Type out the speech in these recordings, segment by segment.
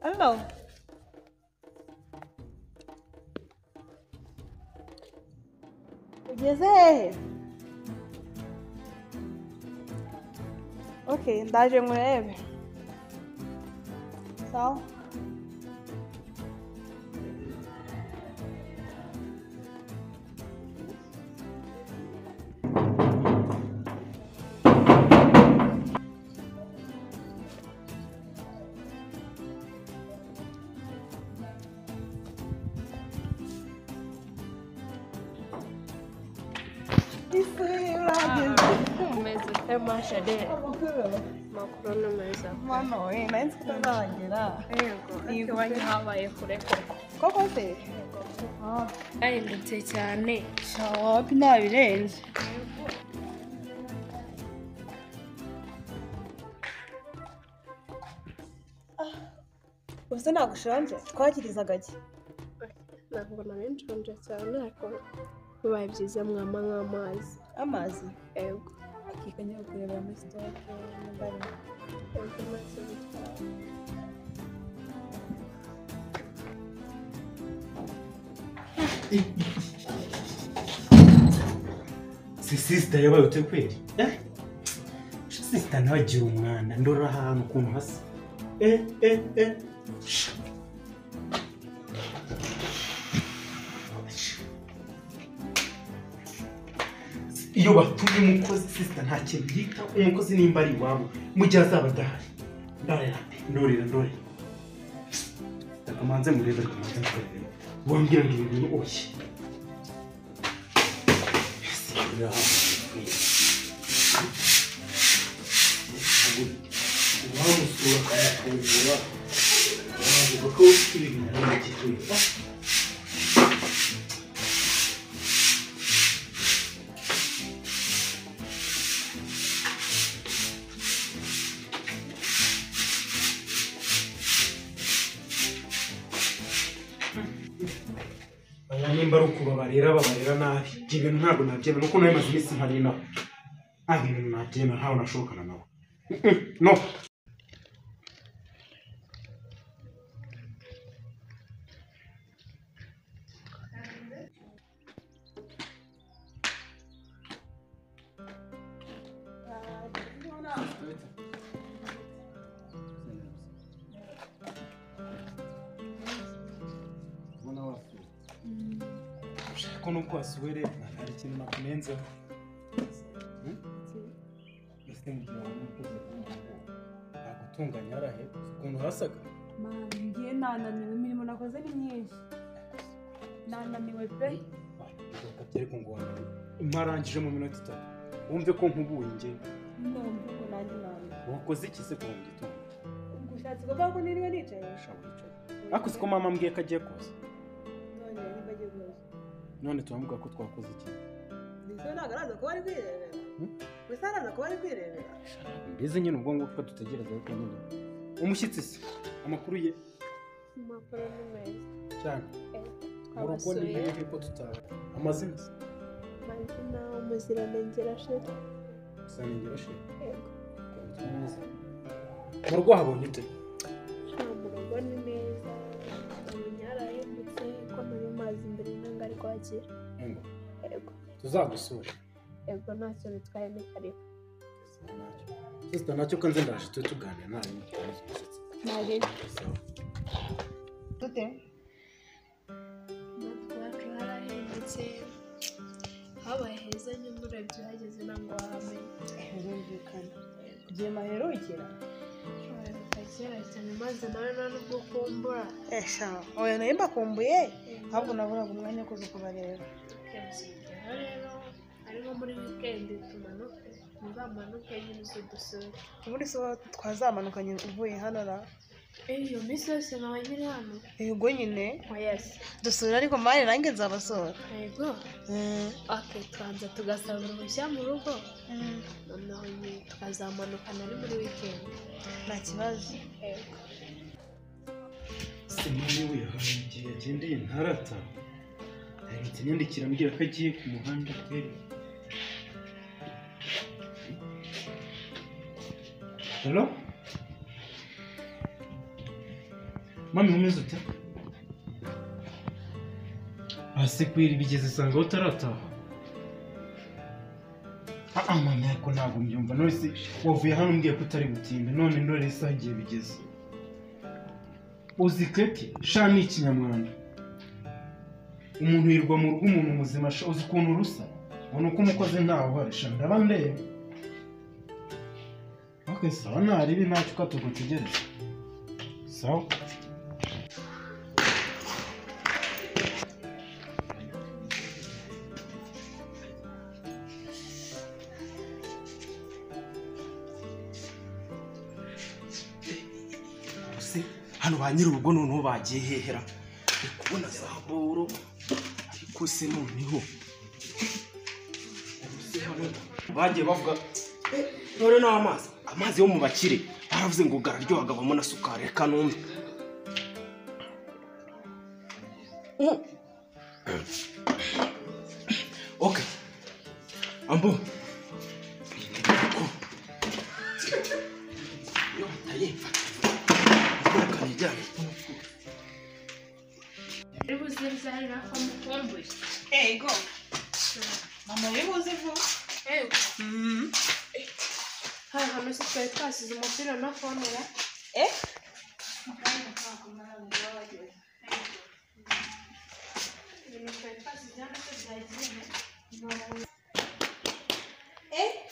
Hello. Ugeze? Okay, ndaje murebe. Sawa. Mashade makuru meza mano nahise kuzagira yego iwanyu habaye kure koko se ahindutse cyane shawapi nabirenze Ubusa nagushonje twakiriza gake ntabwo nari nshonje cyane ariko bibaye byiza mwama nk'amazi yego akikanya kurebera muri sitoke n'indari sister yabaye ute kweli sister ntagira umwana ndora ahantu ukuntu hasa iyo batumye umukozi sister nta kintu yita umukozi nimba ari iwabo mu gihe azaba adahari ndorera akamanze murebe wambwira ngo ibi bintu oye wamusura akamufungura wavuga ko ibi bintu ari mu gituza nimba ari uko babarera nabi ibyo bintu ntabwo nabyemera nuko nawe maze iminsi mpari nawe ntabwo ibintu nabyemera ntawe nashobokana nawe no ko nuko wasubire hari ikintu nakunenzeho ese mu gihe w'umukozi agutunganya arahe ukuntu hasaga ngiye nananiwe imirimo nakoze ni myinshi nananiwe pe kabyereko ngo wananiwe mparangije mu minota 3 wumve ko nkubuye nge numva ko nanjye naniwe wakoze iki se kuva mu gitondo ushatse kuvuga ko niriwe nicaye ariko siko mama mbwiye ko agiye kuza none niba agiye kuza none turamuga ko twakoze iki biso nagaraza ko bari kwirebera wisaraza ko bari kwirebera mbize nyine ubwo nguko dutegereza ko nyine umushyitsi se amakuru ye makuru meza cyane urugo ni hehe ko tutaba amazina umuziranengera sheri yego mu rugo habonye ute mu rugo ni neza yarahindutse ko nari mazi imbere nanga ari kwakira yego tuzagusura yego ntacyo bitwaye ni karibu sister nacyo kanze ndaje tuganira nawe nari tute natwacu harahindutse habaye heza nyuma urebye hageze ntabwo wahamenye birumvikana igihe maherukira kera cyane maze nawe nta nubwo kumbura esha oya nayo mbakumbuye ahubwo naburaga umwanya wo kuza kubareba rero ari nko muri weekend tumanuke Muzamanuke nyine udusura. Ubundi se twazamanukanye uvuye hano ra? Iyo minsi yose nkaba nyiri hano. Yego nyine. Yes. Dusura ariko mari nanjye nzabasura. Yego. Okay, twanza tugasabira uruhushya mu rugo. Noneho tukazamanukana ari muri weekend. Nta kibazo. Yego. Simoni we hari igihe yagendeye ntarata. Ahita anyandikira ambwira ko agiye ku muhanda kweri. Hello? Mami umeze ute? Ase kweri bigeze sanga utarataha. Mami ariko ntabwo mbyumva none se wavuye hano umbwiye ko utari butinde none ndore isaha igiye bigeze. Uzi keke sha ni ikinyamwanda. Umuntu yirwa mu rugo umuntu muzima sha uzi ukuntu rusa. Ubona uko umukoze ntawe uhari sha ndaba ndeba. Okay, sawa naribi ntacyo katugutegereza. Sawa. Hano ba nyir'urugo noneho bagiye hehera ndi kubona za boro ariko se noneho bagiye bavuga none n'amazi yo mu bakire baravuze ngo gararyohaga bamo na sukari reka numve okay ambo yo tayefa Ego. Mama wibuze vu. Ego. Hano se twari twasize umupira na phone ra.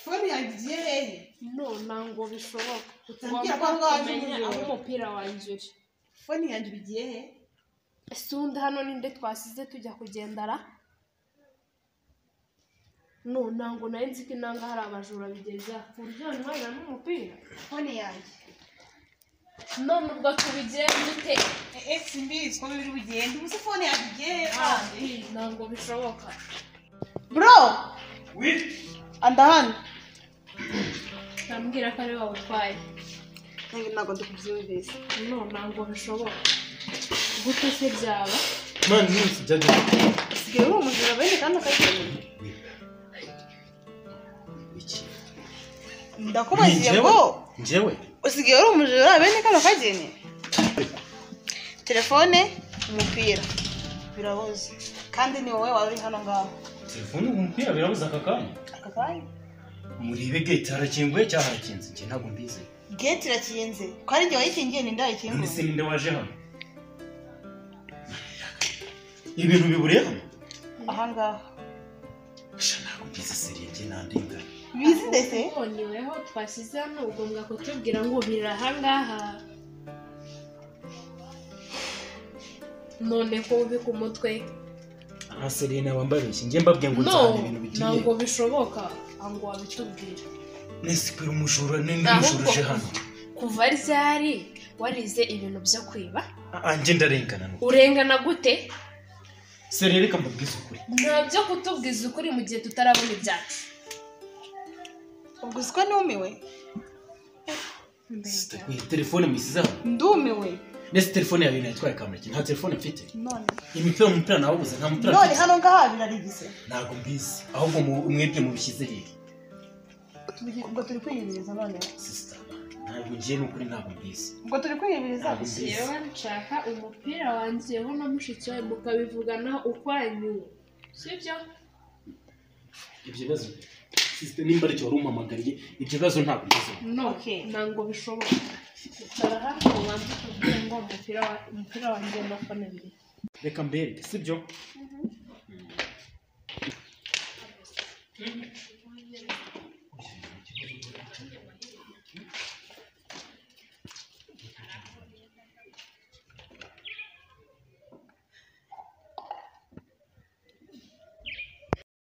Phone yagiye hehe? No, ntango bishoboka. Utambwira ko ngaje aho umupira wanjye uri. Phone yanjye bigiye he? Sundi hano ninde twasize tujya kugendara? No, ntango nari nzi ko inanga hari abajura bigeza ku buryo ntwara n'umupira. Phone yanjye. None ubwo tubigenda ute? Simbizi ko biri bugende. Ubuse phone yagiye he? Ntango bishoboka. Bro! Oui. Andahana. Nambwira ko ari wowe utwaye. Ntabwo ndikubyumvise. No, ntango bishoboka. Gute se byaba? Man nisi jyaje. Sigaye uri umujura bene kandi akagenda. Iki? Ndakubaziye ngo njyewe usigaye uri umujura bene kandi akagenda. Telefone, umupira. Birabuze. Kandi ni wowe wari hano ngaho. Telefone umupira birabuze aka kanya. Aka kanya? Muribe gate harakinguye cyangwa harakinze nje ntabwo mbize. Gate irakinze. Ko ari njye wayikingiye ni ndayikinguye. None se ninde waje hano? Ibintu biburiye hano? Aha ngaha. Sha ntabwo mbize seriye nje nandinga. Bizi ndetse? Niweho twasize hano ugomba kutubwira ngo biri aha ngaha. None ko ubi ku mutwe. Aha seriye nabambarishye nje mbabwiye ngo nzane ibintu bigiye. Ntabwo bishoboka. Ango wabitubwira. Nese kwira umujura n'umujuruje hano. Kuva ryari warize ibintu byo kwiba? Anje ndarengana no. Urengana gute? Seriye reka mbabwize ukuri. Ntabyo kutubwiza ukuri mu gihe tutarabona ibyacu. Ubwo uziko numiwe? Telefone misiza. Ndumiwe. Nese telefone yawe yitwaye kamera ki? Nta telefone mfite. None. Umupira nawo buze nta mupira. None hano ngaha birarigise. Ntabwo mbizi. Ahubwo mwebwe mubishyize hehe? Ubwo turi kwiyibiriza none. Sister. Ntabwo ngiye n'ukuri ntabwo mbizi. Ubwo turi kwiyibiriza. Yewe nshaka umupira wanjye ho na mushiki wawe mukabivugana ukwanyu. Sibyo? Ibyo bibazo. Sister nimba ari cyo wari umpamagariye ibyo bibazo ntabwo mbizi. No, ntabwo bishoboka. Tara hano wanjye kugira ngo umupira wanjye na phone biri. Reka mbereke sibyo?